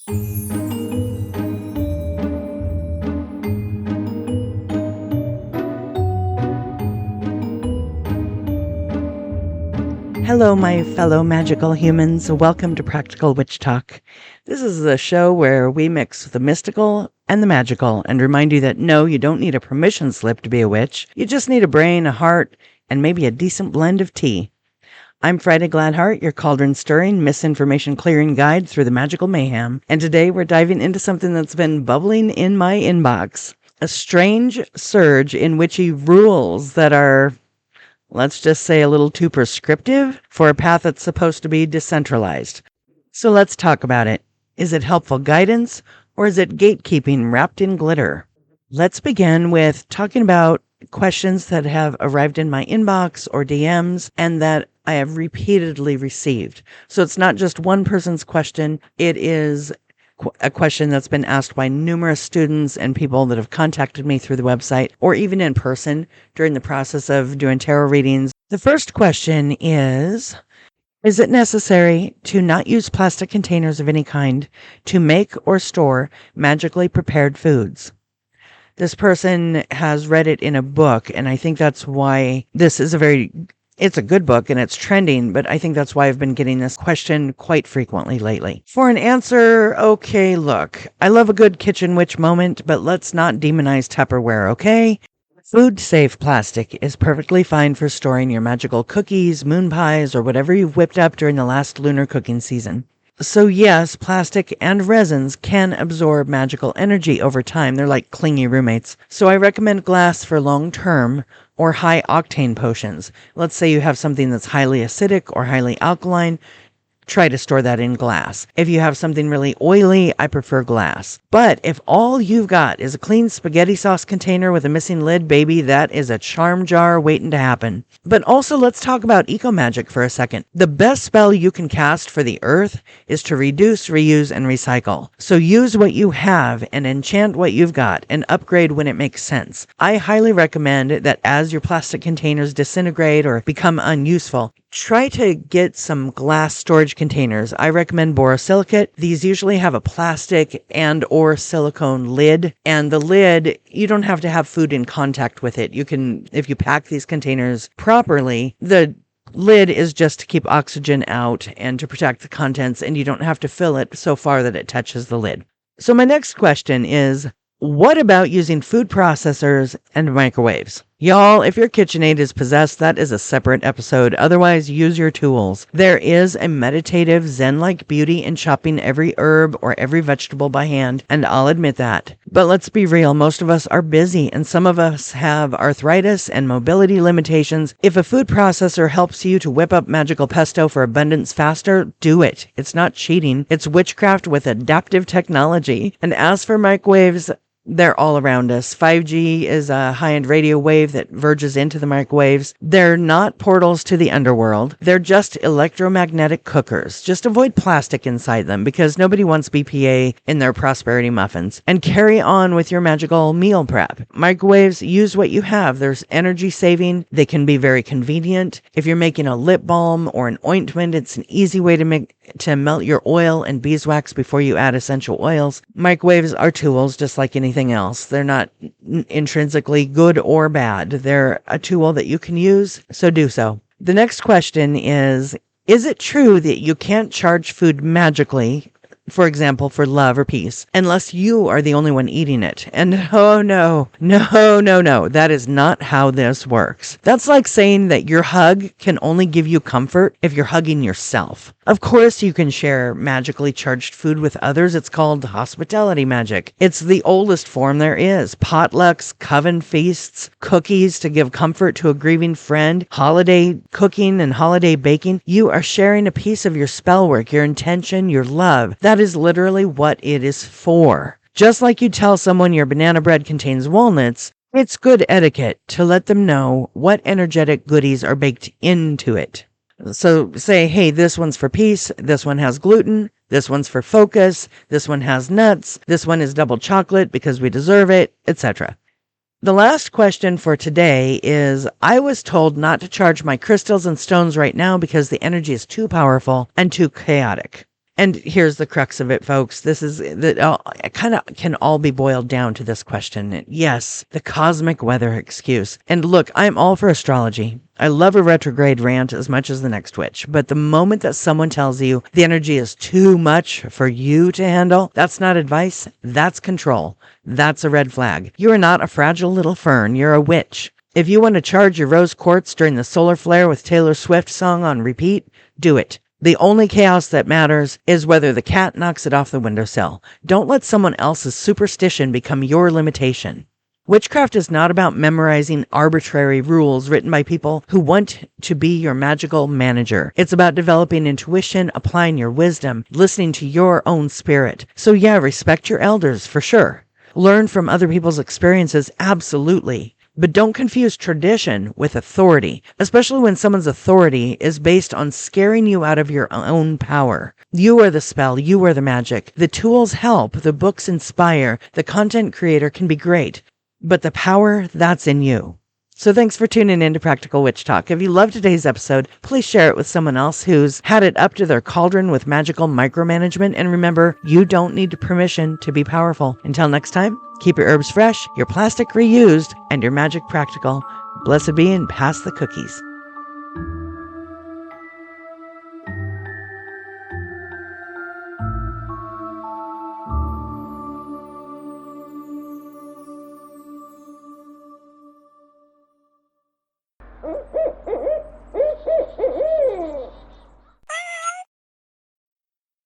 Hello, my fellow magical humans. Welcome to Practical Witch Talk. This is the show where we mix the mystical and the magical and remind you that no, you don't need a permission slip to be a witch. You just need a brain, a heart, and maybe a decent blend of tea. I'm Friday Gladheart, your cauldron stirring, misinformation clearing guide through the magical mayhem. And today we're diving into something that's been bubbling in my inbox. A strange surge in witchy rules that are, let's just say, a little too prescriptive for a path that's supposed to be decentralized. So let's talk about it. Is it helpful guidance, or is it gatekeeping wrapped in glitter? Let's begin with talking about questions that have arrived in my inbox or DMs and that I have repeatedly received. So it's not just one person's question. It is a question that's been asked by numerous students and people that have contacted me through the website or even in person during the process of doing tarot readings. The first question is it necessary to not use plastic containers of any kind to make or store magically prepared foods? This person has read it in a book, and I think that's why this is it's a good book and it's trending, but I think that's why I've been getting this question quite frequently lately. For an answer, okay, look, I love a good kitchen witch moment, but let's not demonize Tupperware, okay? Food-safe plastic is perfectly fine for storing your magical cookies, moon pies, or whatever you've whipped up during the last lunar cooking season. So yes, plastic and resins can absorb magical energy over time. They're like clingy roommates. So I recommend glass for long-term or high-octane potions. Let's say you have something that's highly acidic or highly alkaline. Try to store that in glass. If you have something really oily, I prefer glass. But if all you've got is a clean spaghetti sauce container with a missing lid, baby, that is a charm jar waiting to happen. But also, let's talk about eco-magic for a second. The best spell you can cast for the earth is to reduce, reuse, and recycle. So use what you have and enchant what you've got and upgrade when it makes sense. I highly recommend that as your plastic containers disintegrate or become unuseful, try to get some glass storage containers. I recommend borosilicate. These usually have a plastic and or silicone lid, and the lid, you don't have to have food in contact with it. You can, if you pack these containers properly, the lid is just to keep oxygen out and to protect the contents, and you don't have to fill it so far that it touches the lid. So my next question is, what about using food processors and microwaves? Y'all, if your KitchenAid is possessed, that is a separate episode. Otherwise, use your tools. There is a meditative, zen-like beauty in chopping every herb or every vegetable by hand, and I'll admit that. But let's be real, most of us are busy, and some of us have arthritis and mobility limitations. If a food processor helps you to whip up magical pesto for abundance faster, do it. It's not cheating. It's witchcraft with adaptive technology. And as for microwaves, they're all around us. 5G is a high-end radio wave that verges into the microwaves. They're not portals to the underworld. They're just electromagnetic cookers. Just avoid plastic inside them because nobody wants BPA in their prosperity muffins. And carry on with your magical meal prep. Microwaves, use what you have. There's energy saving. They can be very convenient. If you're making a lip balm or an ointment, it's an easy way to melt your oil and beeswax before you add essential oils. Microwaves are tools just like anything else. They're not intrinsically good or bad. They're a tool that you can use, so do so. The next question is it true that you can't charge food magically, for example, for love or peace, unless you are the only one eating it? And oh no, that is not how this works. That's like saying that your hug can only give you comfort if you're hugging yourself. Of course you can share magically charged food with others. It's called hospitality magic. It's the oldest form there is. Potlucks, coven feasts, cookies to give comfort to a grieving friend, holiday cooking and holiday baking. You are sharing a piece of your spell work, your intention, your love. That is literally what it is for. Just like you tell someone your banana bread contains walnuts, it's good etiquette to let them know what energetic goodies are baked into it. So say, hey, this one's for peace, this one has gluten, this one's for focus, this one has nuts, this one is double chocolate because we deserve it, etc. The last question for today is, I was told not to charge my crystals and stones right now because the energy is too powerful and too chaotic. And here's the crux of it, folks. This is that it kind of can all be boiled down to this question. Yes, the cosmic weather excuse. And look, I'm all for astrology. I love a retrograde rant as much as the next witch. But the moment that someone tells you the energy is too much for you to handle, that's not advice. That's control. That's a red flag. You are not a fragile little fern. You're a witch. If you want to charge your rose quartz during the solar flare with Taylor Swift song on repeat, do it. The only chaos that matters is whether the cat knocks it off the windowsill. Don't let someone else's superstition become your limitation. Witchcraft is not about memorizing arbitrary rules written by people who want to be your magical manager. It's about developing intuition, applying your wisdom, listening to your own spirit. So yeah, respect your elders for sure. Learn from other people's experiences, absolutely. But don't confuse tradition with authority, especially when someone's authority is based on scaring you out of your own power. You are the spell, you are the magic. The tools help, the books inspire, the content creator can be great, but the power, that's in you. So thanks for tuning in to Practical Witch Talk. If you loved today's episode, please share it with someone else who's had it up to their cauldron with magical micromanagement. And remember, you don't need permission to be powerful. Until next time, keep your herbs fresh, your plastic reused, and your magic practical. Blessed be and pass the cookies.